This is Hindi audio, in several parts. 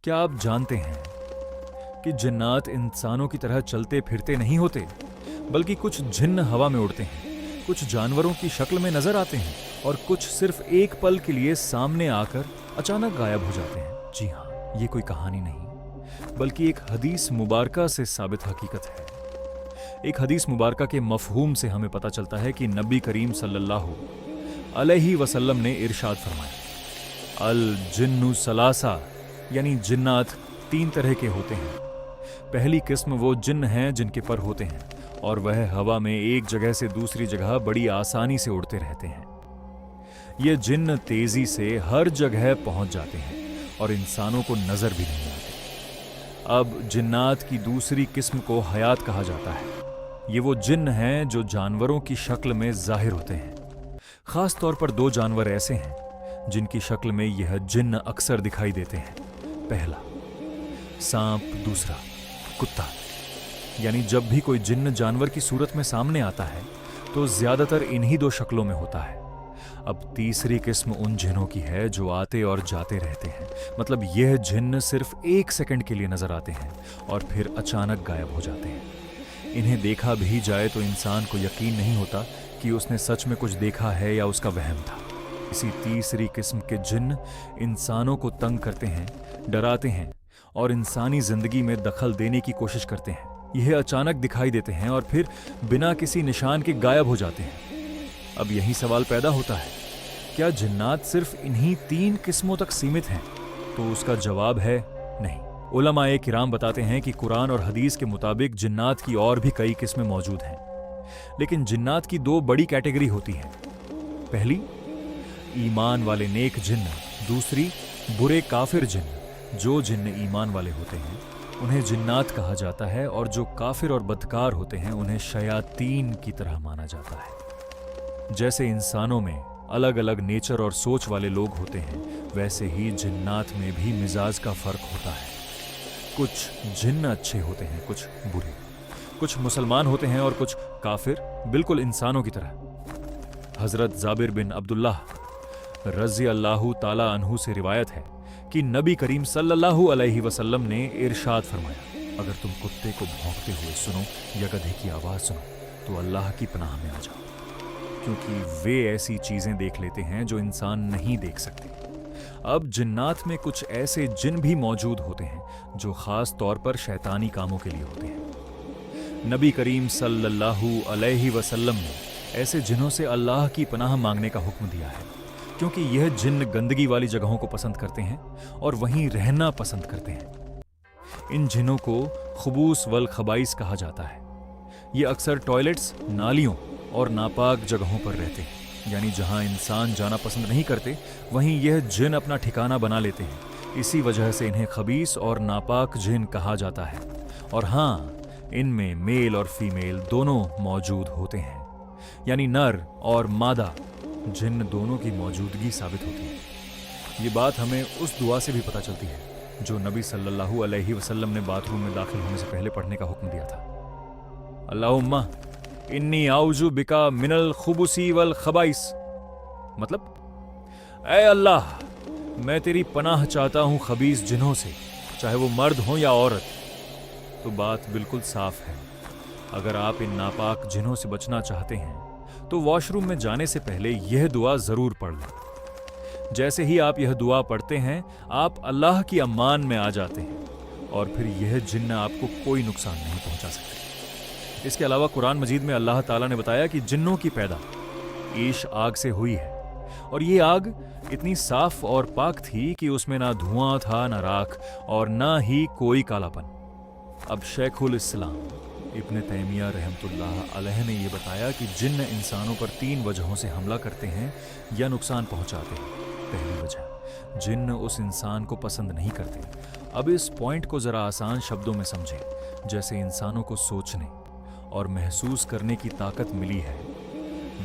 क्या आप जानते हैं कि जिन्नात इंसानों की तरह चलते फिरते नहीं होते, बल्कि कुछ जिन्न हवा में उड़ते हैं, कुछ जानवरों की शक्ल में नजर आते हैं और कुछ सिर्फ एक पल के लिए सामने आकर अचानक गायब हो जाते हैं। जी हाँ, ये कोई कहानी नहीं, बल्कि एक हदीस मुबारका से साबित हकीकत है। एक हदीस मुबारका के मफहूम से हमें पता चलता है कि नबी करीम सल्लल्लाहु अलैहि वसल्लम ने इरशाद फरमाया, अल जिन्नु सलासा, यानी जिन्नात तीन तरह के होते हैं। पहली किस्म वो जिन्न हैं जिनके पर होते हैं और वह हवा में एक जगह से दूसरी जगह बड़ी आसानी से उड़ते रहते हैं। ये जिन्न तेजी से हर जगह पहुंच जाते हैं और इंसानों को नजर भी नहीं आते। अब जिन्नात की दूसरी किस्म को हयात कहा जाता है। ये वो जिन्न हैं जो जानवरों की शक्ल में जाहिर होते हैं। खास तौर पर दो जानवर ऐसे हैं जिनकी शक्ल में यह जिन्न अक्सर दिखाई देते हैं। पहला सांप, दूसरा कुत्ता। यानी जब भी कोई जिन्न जानवर की सूरत में सामने आता है तो ज्यादातर इन्हीं दो शक्लों में होता है। अब तीसरी किस्म उन जिन्नों की है जो आते और जाते रहते हैं। मतलब यह जिन्न सिर्फ एक सेकंड के लिए नजर आते हैं और फिर अचानक गायब हो जाते हैं। इन्हें देखा भी जाए तो इंसान को यकीन नहीं होता कि उसने सच में कुछ देखा है या उसका वहम था। इसी तीसरी किस्म के जिन्न इंसानों को तंग करते हैं, डराते हैं और इंसानी जिंदगी में दखल देने की कोशिश करते हैं। यह अचानक दिखाई देते हैं और फिर बिना किसी निशान के गायब हो जाते हैं। अब यही सवाल पैदा होता है, क्या जिन्नात सिर्फ इन्हीं तीन किस्मों तक सीमित हैं? तो उसका जवाब है नहीं। उलमाए किराम बताते हैं कि कुरान और हदीस के मुताबिक जिन्नात की और भी कई किस्में मौजूद हैं, लेकिन जिन्नात की दो बड़ी कैटेगरी होती हैं। पहली, ईमान वाले नेक जिन्न। दूसरी, बुरे काफिर जिन्न। जो जिन्न ईमान वाले होते हैं उन्हें जिन्नात कहा जाता है और जो काफिर और बदकार होते हैं उन्हें शयातीन की तरह माना जाता है। जैसे इंसानों में अलग अलग नेचर और सोच वाले लोग होते हैं, वैसे ही जिन्नात में भी मिजाज का फर्क होता है। कुछ जिन्न अच्छे होते हैं, कुछ बुरे। कुछ मुसलमान होते हैं और कुछ काफिर, बिल्कुल इंसानों की तरह। हजरत जाबिर बिन अब्दुल्लाह रज़ी अल्लाहु ताला अन्हु से रिवायत है कि नबी करीम सल्लल्लाहु अलैहि वसल्लम ने इरशाद फरमाया, अगर तुम कुत्ते को भौंकते हुए सुनो या गधे की आवाज सुनो तो अल्लाह की पनाह में आ जाओ, क्योंकि वे ऐसी चीजें देख लेते हैं जो इंसान नहीं देख सकते। अब जिन्नात में कुछ ऐसे जिन भी मौजूद होते हैं जो खास तौर पर शैतानी कामों के लिए होते हैं। नबी करीम सल्लल्लाहु अलैहि वसल्लम ने ऐसे जिन्हों से अल्लाह की पनाह मांगने का हुक्म दिया है, क्योंकि यह जिन्न गंदगी वाली जगहों को पसंद करते हैं और वहीं रहना पसंद करते हैं। इन जिन्नों को खुबूस वल खबाइस कहा जाता है। ये अक्सर टॉयलेट्स, नालियों और नापाक जगहों पर रहते हैं। यानी जहां इंसान जाना पसंद नहीं करते वहीं यह जिन अपना ठिकाना बना लेते हैं। इसी वजह से इन्हें खबीस और नापाक जिन कहा जाता है। और हाँ, इनमें मेल और फीमेल दोनों मौजूद होते हैं, यानी नर और मादा जिन दोनों की मौजूदगी साबित होती है। ये बात हमें उस दुआ से भी पता चलती है जो नबी सल्लल्लाहु अलैहि वसल्लम ने बाथरूम में दाखिल होने से पहले पढ़ने का हुक्म दिया था। अल्लाहुम्मा इन्नी आउजु बिका मिनल खुबुसी वल खबाइस। मतलब, ऐ अल्लाह, मैं तेरी पनाह चाहता हूं खबीस जिन्हों से, चाहे वो मर्द हो या औरत। तो बात बिल्कुल साफ है, अगर आप इन नापाक जिन्हों से बचना चाहते हैं तो वॉशरूम में जाने से पहले यह दुआ जरूर पढ़ लें। जैसे ही आप यह दुआ पढ़ते हैं आप अल्लाह की अम्मान में आ जाते हैं और फिर यह जिन्न आपको कोई नुकसान नहीं पहुंचा सकते। इसके अलावा कुरान मजीद में अल्लाह ताला ने बताया कि जिन्नों की पैदा ईश आग से हुई है और ये आग इतनी साफ और पाक थी कि उसमें ना धुआं था, ना राख और ना ही कोई कालापन। अब शेखुल इस्लाम इब्न तैमिया रहमतुल्लाह अलैह ने यह बताया कि जिन्न इंसानों पर तीन वजहों से हमला करते हैं या नुकसान पहुंचाते हैं। पहली वजह, जिन्न उस इंसान को पसंद नहीं करते। अब इस पॉइंट को जरा आसान शब्दों में समझें। जैसे इंसानों को सोचने और महसूस करने की ताकत मिली है,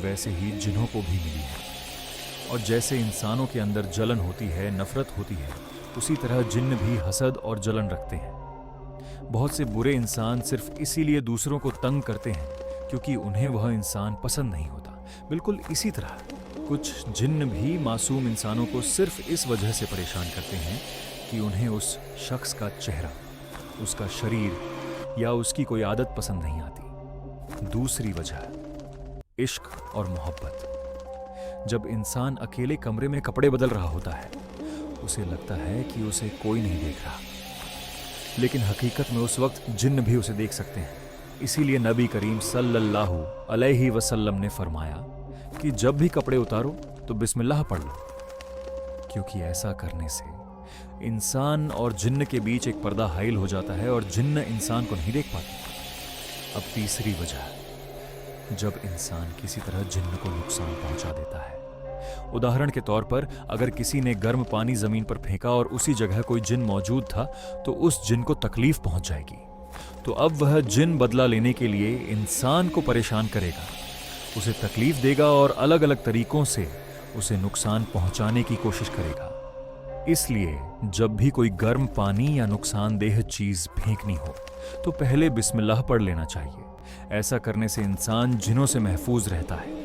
वैसे ही जिन्हों को भी मिली है। और जैसे इंसानों के अंदर जलन होती है, नफरत होती है, उसी तरह जिन्न भी हसद और जलन रखते हैं। बहुत से बुरे इंसान सिर्फ इसीलिए दूसरों को तंग करते हैं क्योंकि उन्हें वह इंसान पसंद नहीं होता। बिल्कुल इसी तरह कुछ जिन्न भी मासूम इंसानों को सिर्फ इस वजह से परेशान करते हैं कि उन्हें उस शख्स का चेहरा, उसका शरीर या उसकी कोई आदत पसंद नहीं आती। दूसरी वजह, इश्क और मोहब्बत। जब इंसान अकेले कमरे में कपड़े बदल रहा होता है, उसे लगता है कि उसे कोई नहीं देख रहा, लेकिन हकीकत में उस वक्त जिन्न भी उसे देख सकते हैं। इसीलिए नबी करीम सल्लल्लाहु अलैहि वसल्लम ने फरमाया कि जब भी कपड़े उतारो तो बिस्मिल्लाह पढ़ लो, क्योंकि ऐसा करने से इंसान और जिन्न के बीच एक पर्दा हाइल हो जाता है और जिन्न इंसान को नहीं देख पाते। अब तीसरी वजह, जब इंसान किसी तरह जिन्न को नुकसान पहुंचा देता है। उदाहरण के तौर पर अगर किसी ने गर्म पानी जमीन पर फेंका और उसी जगह कोई जिन मौजूद था, तो उस जिन को तकलीफ पहुंच जाएगी। तो अब वह जिन बदला लेने के लिए इंसान को परेशान करेगा, उसे तकलीफ देगा और अलग अलग तरीकों से उसे नुकसान पहुंचाने की कोशिश करेगा। इसलिए जब भी कोई गर्म पानी या नुकसानदेह चीज फेंकनी हो तो पहले बिस्मिल्लाह पढ़ लेना चाहिए। ऐसा करने से इंसान जिनों से महफूज रहता है।